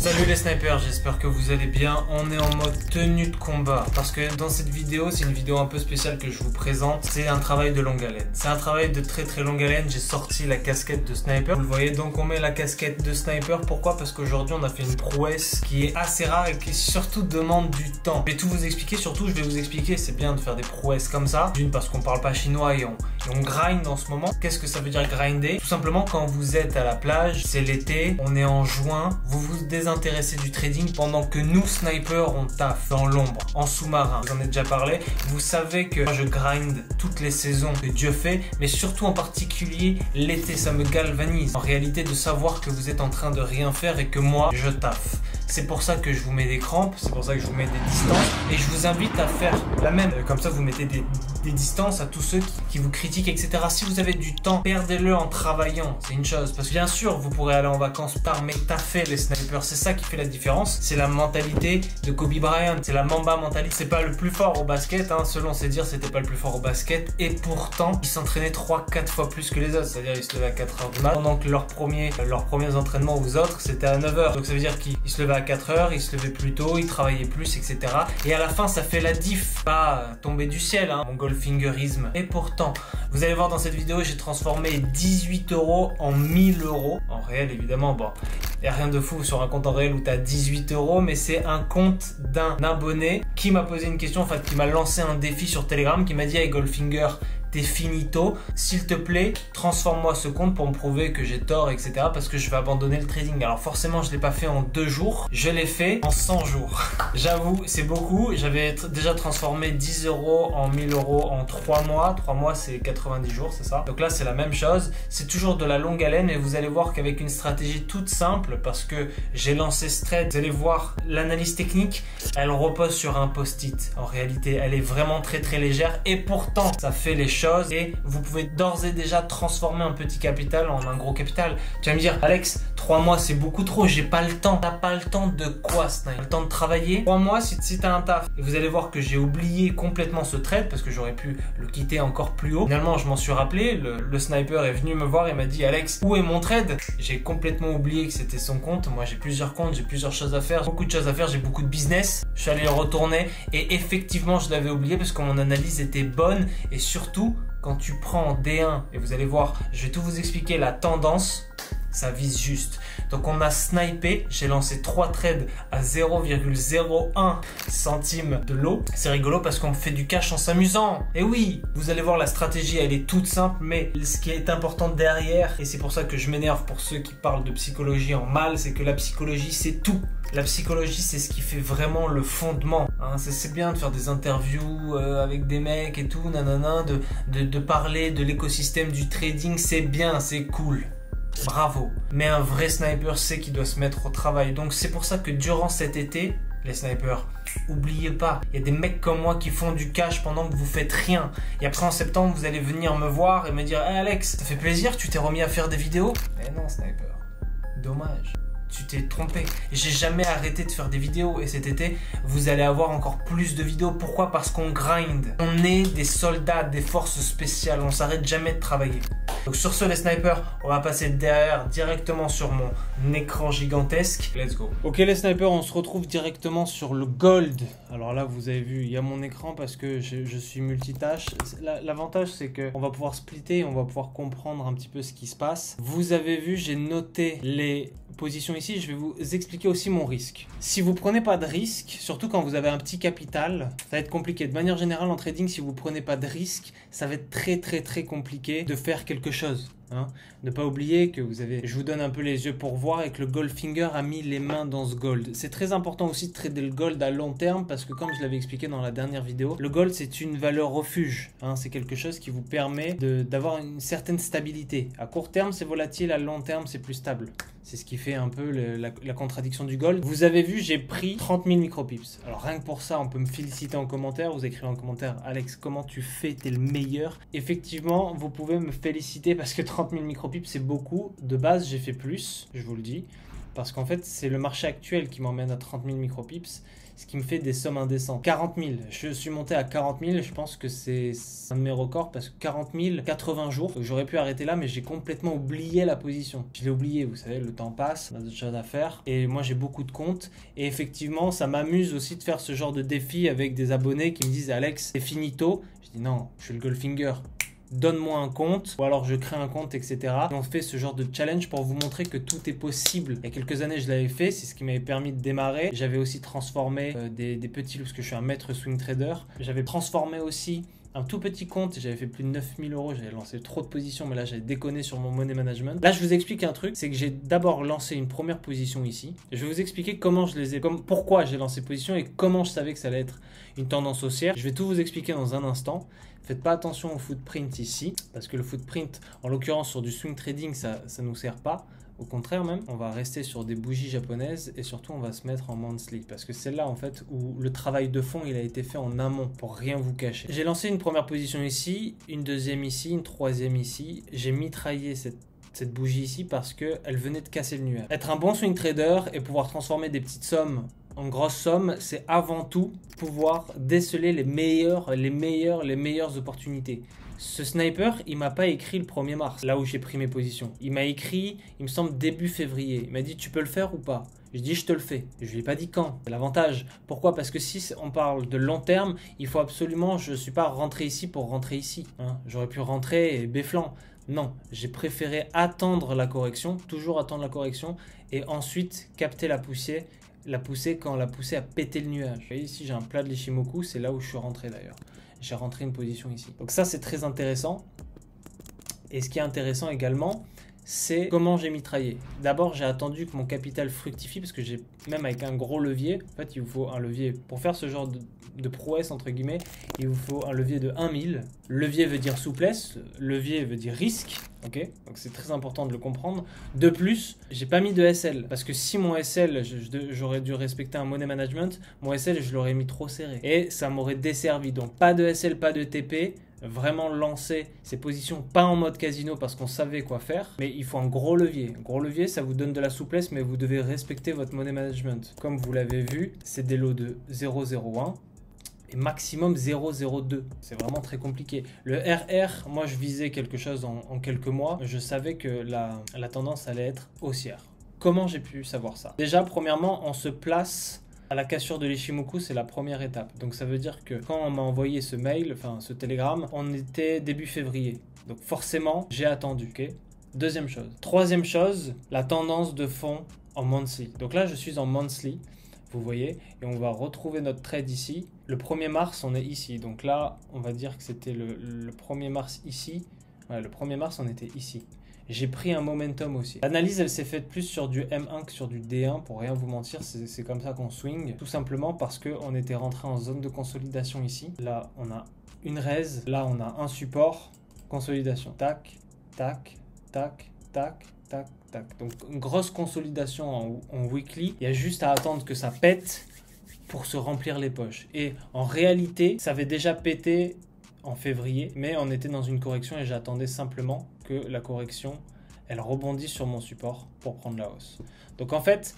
Salut les snipers, j'espère que vous allez bien. On est en mode tenue de combat parce que dans cette vidéo, c'est une vidéo un peu spéciale que je vous présente. C'est un travail de longue haleine. C'est un travail de très longue haleine. J'ai sorti la casquette de sniper. Vous le voyez, donc on met la casquette de sniper. Pourquoi? Parce qu'aujourd'hui on a fait une prouesse qui est assez rare et qui surtout demande du temps. Je vais tout vous expliquer, surtout je vais vous expliquer, c'est bien de faire des prouesses comme ça. D'une, parce qu'on parle pas chinois et on grind en ce moment. Qu'est-ce que ça veut dire grinder? Tout simplement quand vous êtes à la plage, c'est l'été, on est en juin, vous vous désintéressez du trading pendant que nous snipers on taffe dans l'ombre, en sous-marin. J'en ai déjà parlé. Vous savez que moi je grind toutes les saisons que Dieu fait, mais surtout en particulier l'été, ça me galvanise. En réalité, de savoir que vous êtes en train de rien faire et que moi je taffe. C'est pour ça que je vous mets des crampes, c'est pour ça que je vous mets des distances et je vous invite à faire la même. Comme ça, vous mettez des distances à tous ceux qui vous critiquent, etc. Si vous avez du temps, perdez-le en travaillant, c'est une chose. Parce que bien sûr, vous pourrez aller en vacances par, mais taffer les snipers, c'est ça qui fait la différence. C'est la mentalité de Kobe Bryant, c'est la Mamba mentalité. C'est pas le plus fort au basket, hein. Selon ses dires, c'était pas le plus fort au basket. Et pourtant, il s'entraînait 3-4 fois plus que les autres. C'est-à-dire, il se levait à 4h du mat. Pendant que leurs premiers entraînements aux autres, c'était à 9h. Donc ça veut dire qu'il se levait à 4h, il se levait plus tôt, il travaillait plus, etc. Et à la fin, ça fait la diff. Pas tomber du ciel, hein, mon goldfingerisme. Et pourtant, vous allez voir dans cette vidéo, j'ai transformé 18 € en 1000 €. En réel, évidemment, bon, il n'y a rien de fou sur un compte en réel où tu as 18 €, mais c'est un compte d'un abonné qui m'a posé une question, en fait, qui m'a lancé un défi sur Telegram, qui m'a dit « Hey Goldfinger, t'es finito, s'il te plaît, transforme-moi ce compte pour me prouver que j'ai tort, etc. parce que je vais abandonner le trading. » Alors forcément, je ne l'ai pas fait en 2 jours, je l'ai fait en 100 jours. J'avoue, c'est beaucoup. J'avais déjà transformé 10 € en 1000 € en 3 mois. 3 mois, c'est 90 jours, c'est ça. Donc là, c'est la même chose. C'est toujours de la longue haleine et vous allez voir qu'avec une stratégie toute simple, parce que j'ai lancé ce trade, vous allez voir l'analyse technique, elle repose sur un post-it. En réalité, elle est vraiment très légère et pourtant, ça fait les choses et vous pouvez d'ores et déjà transformer un petit capital en un gros capital. Tu vas me dire, Alex, 3 mois c'est beaucoup trop, j'ai pas le temps. T'as pas le temps de quoi, sniper? Le temps de travailler? 3 mois si t'as un taf. Et vous allez voir que j'ai oublié complètement ce trade parce que j'aurais pu le quitter encore plus haut. Finalement, je m'en suis rappelé. Le sniper est venu me voir et m'a dit, Alex, où est mon trade? J'ai complètement oublié que c'était son compte. Moi, j'ai plusieurs comptes, j'ai plusieurs choses à faire, beaucoup de choses à faire, j'ai beaucoup de business. Je suis allé le retourner et effectivement, je l'avais oublié parce que mon analyse était bonne et surtout, quand tu prends en D1, et vous allez voir, je vais tout vous expliquer, la tendance, ça vise juste. Donc on a snipé, j'ai lancé 3 trades à 0,01 centimes de lot. C'est rigolo parce qu'on fait du cash en s'amusant. Et oui, vous allez voir, la stratégie, elle est toute simple, mais ce qui est important derrière, et c'est pour ça que je m'énerve pour ceux qui parlent de psychologie en mal, c'est que la psychologie, c'est tout. La psychologie, c'est ce qui fait vraiment le fondement. Hein, c'est bien de faire des interviews avec des mecs et tout, nanana, de parler de l'écosystème du trading, c'est bien, c'est cool. Bravo. Mais un vrai sniper sait qu'il doit se mettre au travail. Donc c'est pour ça que durant cet été, les snipers, oubliez pas, il y a des mecs comme moi qui font du cash pendant que vous faites rien. Et après en septembre, vous allez venir me voir et me dire « Hey Alex, ça fait plaisir, tu t'es remis à faire des vidéos ?» Mais non sniper, dommage. Tu t'es trompé. J'ai jamais arrêté de faire des vidéos et cet été, vous allez avoir encore plus de vidéos. Pourquoi? Parce qu'on grind. On est des soldats, des forces spéciales. On s'arrête jamais de travailler. Donc sur ce les snipers, on va passer derrière directement sur mon écran gigantesque. Let's go. Ok les snipers, on se retrouve directement sur le gold. Alors là vous avez vu, il y a mon écran parce que je suis multitâche. L'avantage c'est que on va pouvoir splitter, on va pouvoir comprendre un petit peu ce qui se passe. Vous avez vu, j'ai noté les position ici, je vais vous expliquer aussi mon risque. Si vous prenez pas de risque, surtout quand vous avez un petit capital, ça va être compliqué. De manière générale en trading, si vous prenez pas de risque, ça va être très compliqué de faire quelque chose. Hein. Ne pas oublier que je vous donne un peu les yeux pour voir et que le Goldfinger a mis les mains dans ce gold. C'est très important aussi de trader le gold à long terme parce que comme je l'avais expliqué dans la dernière vidéo, le gold c'est une valeur refuge. Hein. C'est quelque chose qui vous permet d'avoir une certaine stabilité. À court terme c'est volatile, à long terme c'est plus stable. C'est ce qui fait un peu la contradiction du gold. Vous avez vu, j'ai pris 30 000 micropips. Alors rien que pour ça, on peut me féliciter en commentaire. Vous écrivez en commentaire, Alex, comment tu fais? T'es le meilleur. Effectivement, vous pouvez me féliciter parce que 30 000 micropips, c'est beaucoup. De base, j'ai fait plus, je vous le dis. parce qu'en fait, c'est le marché actuel qui m'emmène à 30 000 micropips, ce qui me fait des sommes indécentes. 40 000, je suis monté à 40 000, je pense que c'est un de mes records parce que 40 000, 80 jours, j'aurais pu arrêter là, mais j'ai complètement oublié la position. Je l'ai oublié, vous savez, le temps passe, on a d'autres choses à faire, et moi j'ai beaucoup de comptes, et effectivement, ça m'amuse aussi de faire ce genre de défi avec des abonnés qui me disent « Alex, c'est finito ». Je dis « Non, je suis le Goldfinger ». Donne-moi un compte, ou alors je crée un compte, etc. Et on fait ce genre de challenge pour vous montrer que tout est possible. Il y a quelques années, je l'avais fait, c'est ce qui m'avait permis de démarrer. J'avais aussi transformé des petits, parce que je suis un maître swing trader. J'avais transformé aussi un tout petit compte, j'avais fait plus de 9000 €, j'avais lancé trop de positions, mais là j'avais déconné sur mon money management. Là je vous explique un truc, c'est que j'ai d'abord lancé une première position ici. Je vais vous expliquer comment je les ai, pourquoi j'ai lancé position et comment je savais que ça allait être une tendance haussière. Je vais tout vous expliquer dans un instant. Faites pas attention au footprint ici, parce que le footprint, en l'occurrence sur du swing trading, ça nous sert pas. Au contraire même, on va rester sur des bougies japonaises et surtout on va se mettre en monthly parce que c'est là en fait où le travail de fond il a été fait en amont pour rien vous cacher. J'ai lancé une première position ici, une deuxième ici, une troisième ici. J'ai mitraillé cette bougie ici parce qu'elle venait de casser le nuage. Être un bon swing trader et pouvoir transformer des petites sommes en grosses sommes, c'est avant tout pouvoir déceler les meilleures opportunités. Ce sniper, il m'a pas écrit le 1er mars, là où j'ai pris mes positions. Il m'a écrit, il me semble, début février. Il m'a dit, tu peux le faire ou pas? Je dis, je te le fais. Je lui ai pas dit quand. C'est l'avantage. Pourquoi? Parce que si on parle de long terme, il faut absolument, je suis pas rentré ici pour rentrer ici. Hein. J'aurais pu rentrer béflant. Non, j'ai préféré attendre la correction, toujours attendre la correction, et ensuite capter la poussée quand la poussée a pété le nuage. Vous voyez ici, j'ai un plat de l'Ishimoku, c'est là où je suis rentré d'ailleurs. J'ai rentré une position ici. Donc ça, c'est très intéressant. Et ce qui est intéressant également, c'est comment j'ai mitraillé. D'abord, j'ai attendu que mon capital fructifie, parce que j'ai même avec un gros levier, en fait, il vous faut un levier. Pour faire ce genre de prouesse, entre guillemets, il vous faut un levier de 1000. Levier veut dire souplesse, levier veut dire risque. Ok, donc c'est très important de le comprendre. De plus, j'ai pas mis de SL parce que si mon SL, j'aurais dû respecter un money management, mon SL je l'aurais mis trop serré et ça m'aurait desservi. Donc pas de SL, pas de TP. Vraiment lancer ces positions pas en mode casino parce qu'on savait quoi faire, mais il faut un gros levier. Un gros levier, ça vous donne de la souplesse, mais vous devez respecter votre money management. Comme vous l'avez vu, c'est des lots de 0,01 et maximum 0,02. C'est vraiment très compliqué. Le RR, moi je visais quelque chose en quelques mois. Je savais que la tendance allait être haussière. Comment j'ai pu savoir ça? Déjà, premièrement, on se place à la cassure de l'Ishimoku, c'est la première étape. Donc ça veut dire que quand on m'a envoyé ce mail, enfin ce télégramme, on était début février. Donc forcément, j'ai attendu. Okay. Deuxième chose. Troisième chose, la tendance de fond en monthly. Donc là, je suis en monthly. Vous voyez, et on va retrouver notre trade ici. Le 1er mars, on est ici. Donc là, on va dire que c'était le 1er mars ici. Ouais, le 1er mars, on était ici. J'ai pris un momentum aussi. L'analyse, elle s'est faite plus sur du M1 que sur du D1, pour rien vous mentir. C'est comme ça qu'on swing. Tout simplement parce qu'on était rentré en zone de consolidation ici. Là, on a une raise. Là, on a un support. Consolidation. Tac, tac, tac, tac, tac. Donc une grosse consolidation en weekly, il y a juste à attendre que ça pète pour se remplir les poches. Et en réalité, ça avait déjà pété en février, mais on était dans une correction et j'attendais simplement que la correction, elle rebondisse sur mon support pour prendre la hausse. Donc en fait,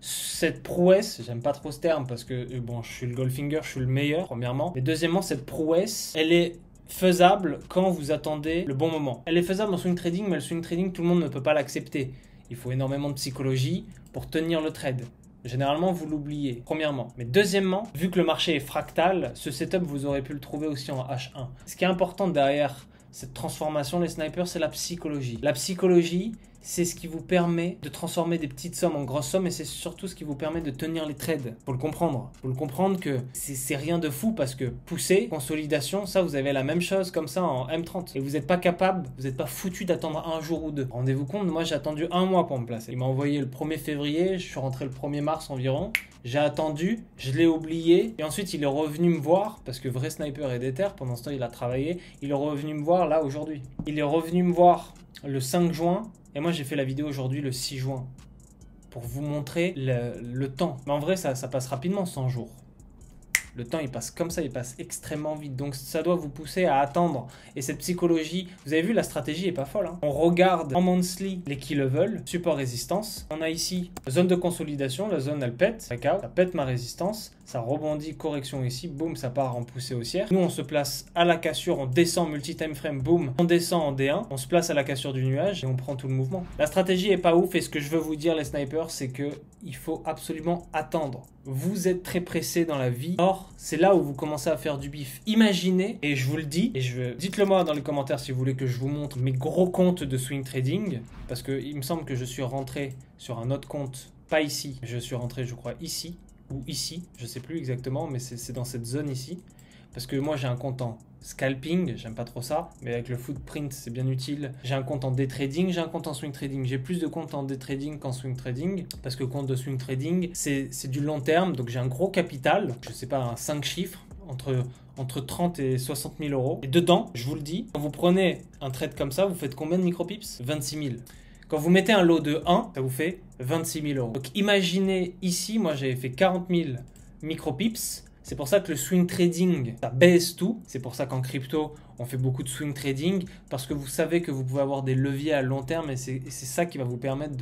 cette prouesse, j'aime pas trop ce terme parce que bon, je suis le Goldfinger, je suis le meilleur premièrement, mais deuxièmement, cette prouesse, elle est faisable quand vous attendez le bon moment. Elle est faisable en swing trading, mais le swing trading, tout le monde ne peut pas l'accepter. Il faut énormément de psychologie pour tenir le trade. Généralement, vous l'oubliez, premièrement. Mais deuxièmement, vu que le marché est fractal, ce setup, vous aurez pu le trouver aussi en H1. Ce qui est important derrière cette transformation, les snipers, c'est la psychologie. La psychologie, c'est ce qui vous permet de transformer des petites sommes en grosses sommes et c'est surtout ce qui vous permet de tenir les trades. Faut le comprendre. Faut le comprendre que c'est rien de fou parce que pousser, consolidation, ça vous avez la même chose comme ça en M30. Et vous n'êtes pas capable, vous n'êtes pas foutu d'attendre un jour ou deux. Rendez-vous compte, moi j'ai attendu un mois pour me placer. Il m'a envoyé le 1er février, je suis rentré le 1er mars environ. J'ai attendu, je l'ai oublié et ensuite il est revenu me voir parce que vrai sniper est déter, pendant ce temps il a travaillé. Il est revenu me voir là aujourd'hui. Il est revenu me voir le 5 juin. Et moi, j'ai fait la vidéo aujourd'hui le 6 juin pour vous montrer le temps. Mais en vrai, ça passe rapidement, 100 jours. Le temps, il passe comme ça, il passe extrêmement vite. Donc ça doit vous pousser à attendre. Et cette psychologie, vous avez vu, la stratégie est pas folle. Hein. On regarde en monthly les key level, support résistance. On a ici zone de consolidation, la zone elle pète, ça pète ma résistance. Ça rebondit, correction ici, boum, ça part en poussée haussière. Nous, on se place à la cassure, on descend multi-time frame, boum, on descend en D1, on se place à la cassure du nuage et on prend tout le mouvement. La stratégie est pas ouf et ce que je veux vous dire, les snipers, c'est que il faut absolument attendre. Vous êtes très pressé dans la vie. Or, c'est là où vous commencez à faire du bif. Imaginez, et je vous le dis, dites-le moi dans les commentaires si vous voulez que je vous montre mes gros comptes de swing trading, parce qu'il me semble que je suis rentré sur un autre compte, pas ici, je suis rentré, je crois, ici. Ou ici, je sais plus exactement, mais c'est dans cette zone ici. Parce que moi j'ai un compte en scalping, j'aime pas trop ça, mais avec le footprint c'est bien utile. J'ai un compte en day trading, j'ai un compte en swing trading. J'ai plus de comptes en day trading qu'en swing trading, parce que le compte de swing trading c'est du long terme, donc j'ai un gros capital, je sais pas, un 5 chiffres, entre 30 et 60 000 euros. Et dedans, je vous le dis, quand vous prenez un trade comme ça, vous faites combien de micropips? 26 000. Quand vous mettez un lot de 1, ça vous fait 26 000 euros. Donc imaginez ici, moi j'avais fait 40 000 micropips. C'est pour ça que le swing trading, ça baisse tout. C'est pour ça qu'en crypto, on fait beaucoup de swing trading parce que vous savez que vous pouvez avoir des leviers à long terme et c'est ça qui va vous permettre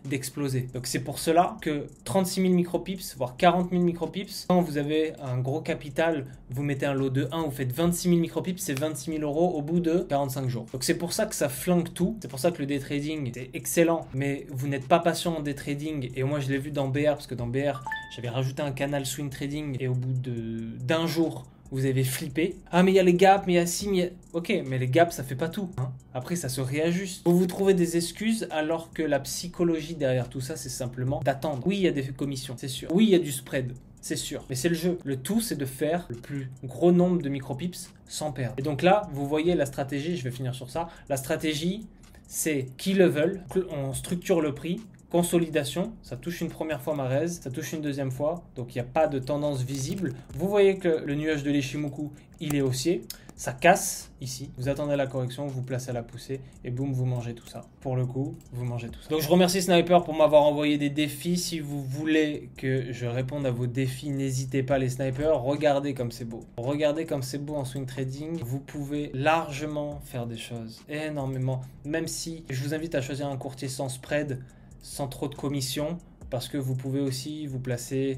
d'exploser. Donc c'est pour cela que 36 000 micropips, voire 40 000 micropips, quand vous avez un gros capital, vous mettez un lot de 1, vous faites 26 000 micropips, c'est 26 000 euros au bout de 45 jours. Donc c'est pour ça que ça flanque tout. C'est pour ça que le day trading est excellent, mais vous n'êtes pas patient en day trading. Et moi je l'ai vu dans BR, parce que dans BR, j'avais rajouté un canal swing trading et au bout d'un jour, vous avez flippé. Ah mais il y a les gaps, mais il y a ci, mais il y a... Ok, mais les gaps ça fait pas tout. Hein. Après ça se réajuste. Vous trouvez des excuses alors que la psychologie derrière tout ça c'est simplement d'attendre. Oui il y a des commissions, c'est sûr. Oui il y a du spread, c'est sûr. Mais c'est le jeu. Le tout c'est de faire le plus gros nombre de micropips sans perdre. Et donc là vous voyez la stratégie, je vais finir sur ça. La stratégie c'est key level, on structure le prix. Consolidation, ça touche une première fois ma raise, ça touche une deuxième fois, donc il n'y a pas de tendance visible. Vous voyez que le nuage de l'Ishimoku, il est haussier, ça casse ici. Vous attendez la correction, vous placez à la poussée et boum, vous mangez tout ça. Pour le coup, vous mangez tout ça. Donc je remercie Sniper pour m'avoir envoyé des défis. Si vous voulez que je réponde à vos défis, n'hésitez pas les snipers. Regardez comme c'est beau. Regardez comme c'est beau en swing trading. Vous pouvez largement faire des choses, énormément. Même si je vous invite à choisir un courtier sans spread, sans trop de commission, parce que vous pouvez aussi vous placer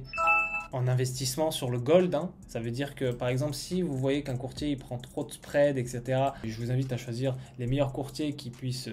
en investissement sur le gold. Hein. Ça veut dire que par exemple si vous voyez qu'un courtier il prend trop de spread, etc., je vous invite à choisir les meilleurs courtiers qui puissent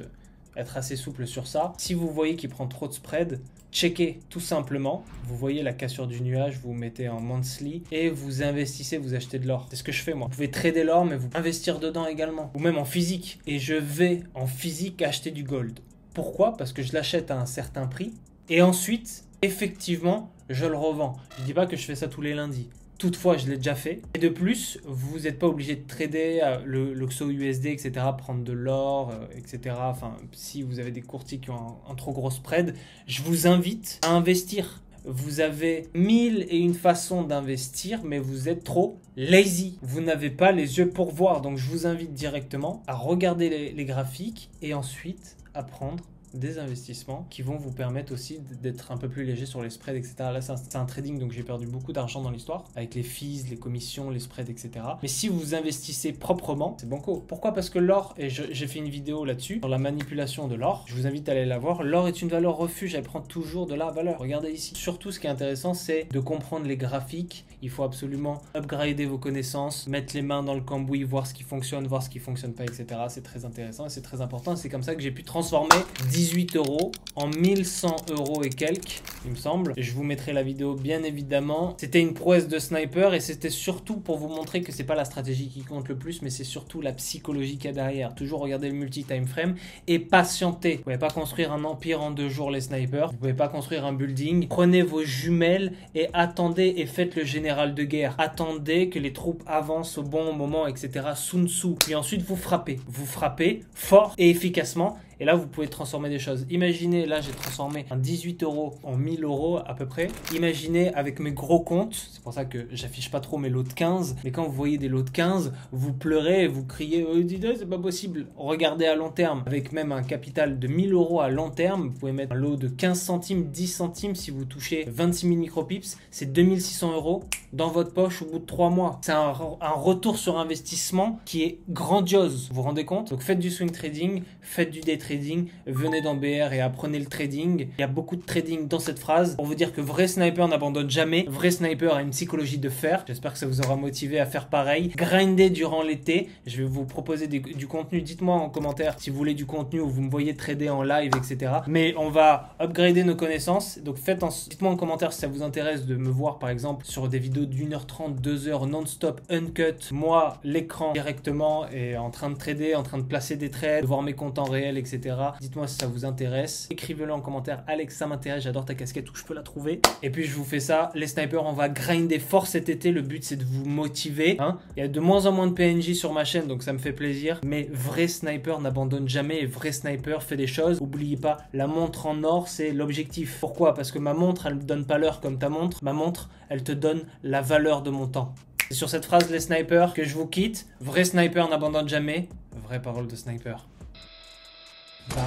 être assez souples sur ça. Si vous voyez qu'il prend trop de spread, checkez tout simplement. Vous voyez la cassure du nuage, vous mettez en monthly et vous investissez, vous achetez de l'or. C'est ce que je fais moi. Vous pouvez trader l'or mais vous investir dedans également. Ou même en physique. Et je vais en physique acheter du gold. Pourquoi? Parce que je l'achète à un certain prix et ensuite, effectivement, je le revends. Je ne dis pas que je fais ça tous les lundis. Toutefois, je l'ai déjà fait. Et de plus, vous n'êtes pas obligé de trader le XOUSD, etc., prendre de l'or, etc. Enfin, si vous avez des courtiers qui ont un trop gros spread, je vous invite à investir. Vous avez 1001 façons d'investir, mais vous êtes trop lazy. Vous n'avez pas les yeux pour voir. Donc, je vous invite directement à regarder les graphiques et ensuite à prendre des investissements qui vont vous permettre aussi d'être un peu plus léger sur les spreads, etc. Là, c'est un trading, donc j'ai perdu beaucoup d'argent dans l'histoire, avec les fees, les commissions, les spreads, etc. Mais si vous investissez proprement, c'est banco. Pourquoi? Parce que l'or, et j'ai fait une vidéo là-dessus, sur la manipulation de l'or, je vous invite à aller la voir. L'or est une valeur refuge, elle prend toujours de la valeur. Regardez ici. Surtout, ce qui est intéressant, c'est de comprendre les graphiques. Il faut absolument upgrader vos connaissances, mettre les mains dans le cambouis, voir ce qui fonctionne, voir ce qui fonctionne pas, etc. C'est très intéressant et c'est très important. C'est comme ça que j'ai pu transformer 18 euros en 1100 euros et quelques, il me semble. Je vous mettrai la vidéo bien évidemment. C'était une prouesse de sniper et c'était surtout pour vous montrer que c'est pas la stratégie qui compte le plus, mais c'est surtout la psychologie qu'il y a derrière. Toujours regarder le multi-time frame et patienter. Vous pouvez pas construire un empire en 2 jours les snipers. Vous pouvez pas construire un building. Prenez vos jumelles et attendez et faites le général de guerre. Attendez que les troupes avancent au bon moment, etc. Sun Tzu. Puis ensuite vous frappez. Vous frappez fort et efficacement. Et là, vous pouvez transformer des choses. Imaginez, là, j'ai transformé un 18 € en 1000 € à peu près. Imaginez avec mes gros comptes, c'est pour ça que j'affiche pas trop mes lots de 15, mais quand vous voyez des lots de 15, vous pleurez, vous criez « c'est pas possible ». Regardez à long terme, avec même un capital de 1000 € à long terme, vous pouvez mettre un lot de 15 centimes, 10 centimes si vous touchez 26 000 micropips, c'est 2600 € dans votre poche au bout de 3 mois. C'est un retour sur investissement qui est grandiose, vous vous rendez compte? Donc faites du swing trading, faites du day trading, venez dans BR et apprenez le trading. Il y a beaucoup de trading dans cette phrase pour vous dire que vrai sniper n'abandonne jamais. Vrai sniper a une psychologie de fer. J'espère que ça vous aura motivé à faire pareil. Grindez durant l'été. Je vais vous proposer du contenu. Dites-moi en commentaire si vous voulez du contenu ou vous me voyez trader en live, etc. Mais on va upgrader nos connaissances. Donc dites-moi en commentaire si ça vous intéresse de me voir par exemple sur des vidéos d'1h30, 2h non-stop, uncut. Moi, l'écran directement et en train de trader, en train de placer des trades, de voir mes comptes en réel, etc. Dites-moi si ça vous intéresse. Écrivez-le en commentaire. Alex, ça m'intéresse, j'adore ta casquette, où je peux la trouver. Et puis je vous fais ça. Les snipers, on va grinder fort cet été. Le but, c'est de vous motiver. Il y a de moins en moins de PNJ sur ma chaîne, donc ça me fait plaisir. Mais vrai sniper n'abandonne jamais. Et vrai sniper fait des choses. N'oubliez pas, la montre en or, c'est l'objectif. Pourquoi? Parce que ma montre, elle ne donne pas l'heure comme ta montre. Ma montre, elle te donne la valeur de mon temps. C'est sur cette phrase, les snipers, que je vous quitte. Vrai sniper n'abandonne jamais. Vraie parole de sniper. Wow.